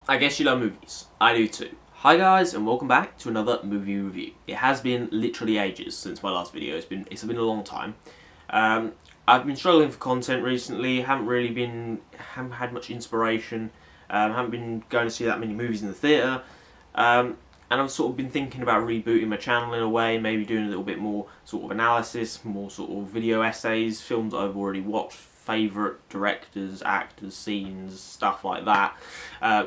I guess you love movies. I do too. Hi guys, and welcome back to another movie review. It has been literally ages since my last video. It's been a long time. Um, I've been struggling for content recently. Haven't had much inspiration. Haven't been going to see that many movies in the theatre. And I've sort of been thinking about rebooting my channel in a way, maybe doing a little bit more sort of analysis, more sort of video essays, films that I've already watched, favourite directors, actors, scenes, stuff like that.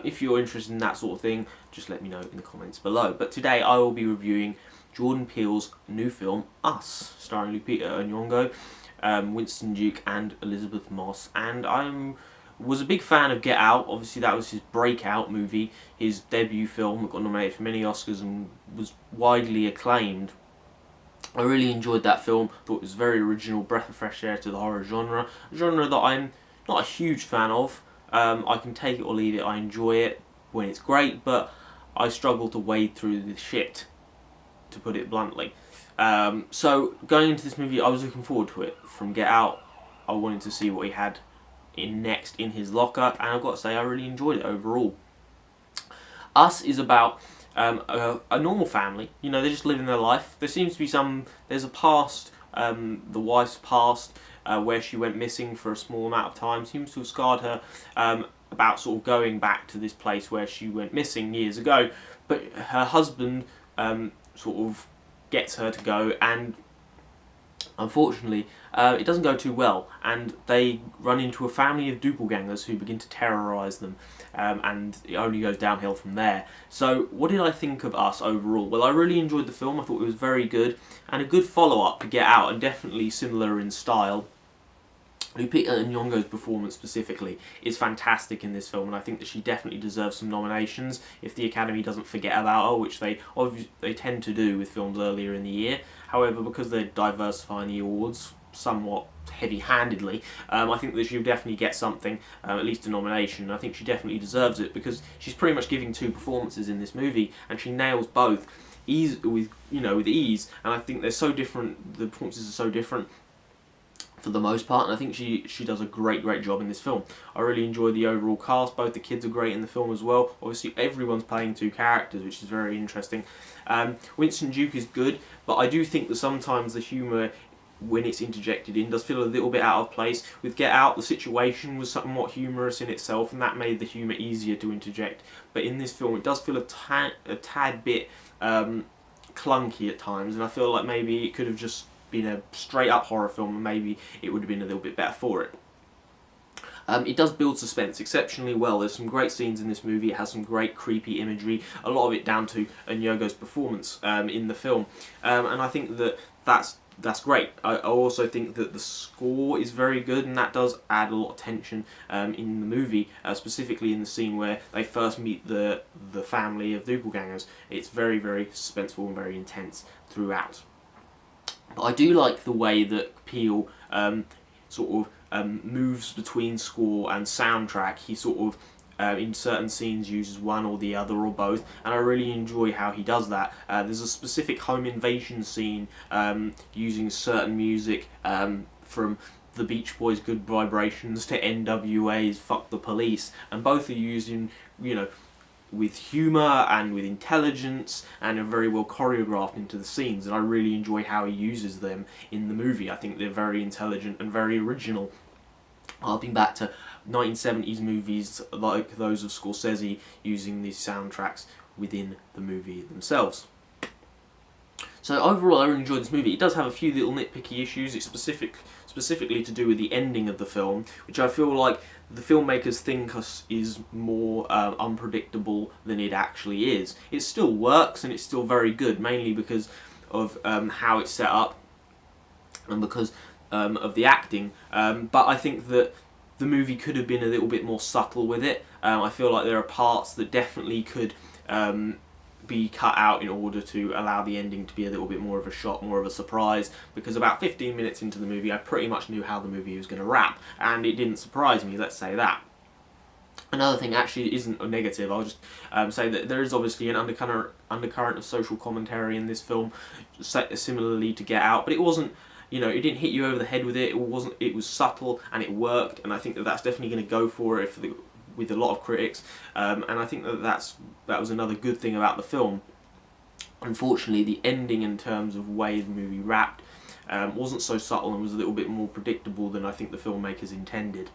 If you're interested in that sort of thing, just let me know in the comments below. But today I will be reviewing Jordon Peele's new film, Us, starring Lupita Nyong'o, Winston Duke and Elizabeth Moss, and was a big fan of Get Out. Obviously that was his breakout movie, his debut film that got nominated for many Oscars and was widely acclaimed. I really enjoyed that film, thought it was a very original breath of fresh air to the horror genre, a genre that I'm not a huge fan of. I can take it or leave it, I enjoy it when it's great, but I struggle to wade through the shit, to put it bluntly. So going into this movie, I was looking forward to it. From Get Out, I wanted to see what he had next in his locker, and I've got to say I really enjoyed it overall. Us is about a normal family. You know, they're just living their life. There seems to be there's a past, the wife's past, where she went missing for a small amount of time, seems to have scarred her, about sort of going back to this place where she went missing years ago, but her husband sort of gets her to go, and unfortunately, it doesn't go too well, and they run into a family of doppelgangers who begin to terrorise them, and it only goes downhill from there. So, what did I think of Us overall? Well, I really enjoyed the film. I thought it was very good, and a good follow-up to Get Out, and definitely similar in style. Lupita Nyong'o's performance specifically is fantastic in this film, and I think that she definitely deserves some nominations if the Academy doesn't forget about her, which they tend to do with films earlier in the year. However, because they're diversifying the awards somewhat heavy-handedly, I think that she'll definitely get something, at least a nomination. I think she definitely deserves it because she's pretty much giving two performances in this movie, and she nails both with ease. And I think they're so different. The performances are so different for the most part, and I think she does a great job in this film. I really enjoy the overall cast. Both the kids are great in the film as well. Obviously everyone's playing two characters, which is very interesting. Winston Duke is good, but I do think that sometimes the humour, when it's interjected in, does feel a little bit out of place. With Get Out, the situation was somewhat humorous in itself, and that made the humour easier to interject, but in this film it does feel a tad bit clunky at times, and I feel like maybe it could have just been a straight up horror film, and maybe it would have been a little bit better for it. It does build suspense exceptionally well. There's some great scenes in this movie. It has some great creepy imagery, a lot of it down to Nyong'o's performance in the film, and I think that that's great. I also think that the score is very good, and that does add a lot of tension in the movie, specifically in the scene where they first meet the family of doppelgangers. It's very suspenseful and very intense throughout. But I do like the way that Peele moves between score and soundtrack. He in certain scenes uses one or the other or both, and I really enjoy how he does that. There's a specific home invasion scene using certain music from the Beach Boys' Good Vibrations to NWA's Fuck the Police, and both are used in, with humour and with intelligence, and are very well choreographed into the scenes, and I really enjoy how he uses them in the movie. I think they're very intelligent and very original, harping back to 1970s movies like those of Scorsese, using these soundtracks within the movie themselves. So overall, I really enjoyed this movie. It does have a few little nitpicky issues. It's specifically to do with the ending of the film, which I feel like the filmmakers think is more unpredictable than it actually is. It still works, and it's still very good, mainly because of how it's set up and because of the acting. But I think that the movie could have been a little bit more subtle with it. I feel like there are parts that definitely could be cut out in order to allow the ending to be a little bit more of a shock, more of a surprise, because about 15 minutes into the movie I pretty much knew how the movie was going to wrap, and it didn't surprise me, let's say that. Another thing actually isn't a negative. I'll just say that there is obviously an undercurrent of social commentary in this film, similarly to Get Out, but it wasn't, it didn't hit you over the head with it. It was subtle and it worked, and I think that that's definitely going to go for it with a lot of critics, and I think that was another good thing about the film. Unfortunately, the ending in terms of way the movie wrapped wasn't so subtle and was a little bit more predictable than I think the filmmakers intended.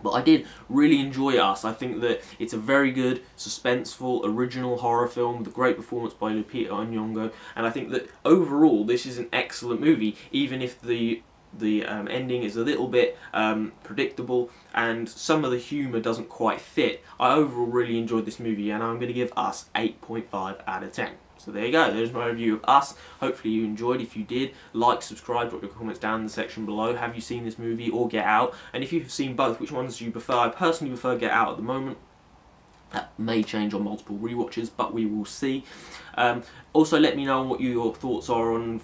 But I did really enjoy Us. I think that it's a very good, suspenseful, original horror film with a great performance by Lupita Nyong'o, and I think that overall this is an excellent movie, even if the ending is a little bit predictable and some of the humour doesn't quite fit. I overall really enjoyed this movie, and I'm going to give Us 8.5 out of 10. So there you go, there's my review of Us. Hopefully you enjoyed. If you did, like, subscribe, drop your comments down in the section below. Have you seen this movie or Get Out? And if you've seen both, which ones do you prefer? I personally prefer Get Out at the moment. That may change on multiple rewatches, but we will see. Also, let me know what your thoughts are on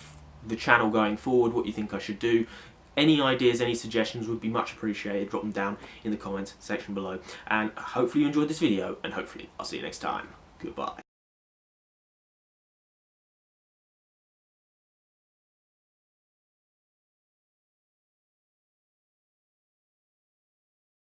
the channel going forward, what you think I should do. Any ideas, any suggestions would be much appreciated. Drop them down in the comments section below. And hopefully you enjoyed this video, and hopefully I'll see you next time. Goodbye.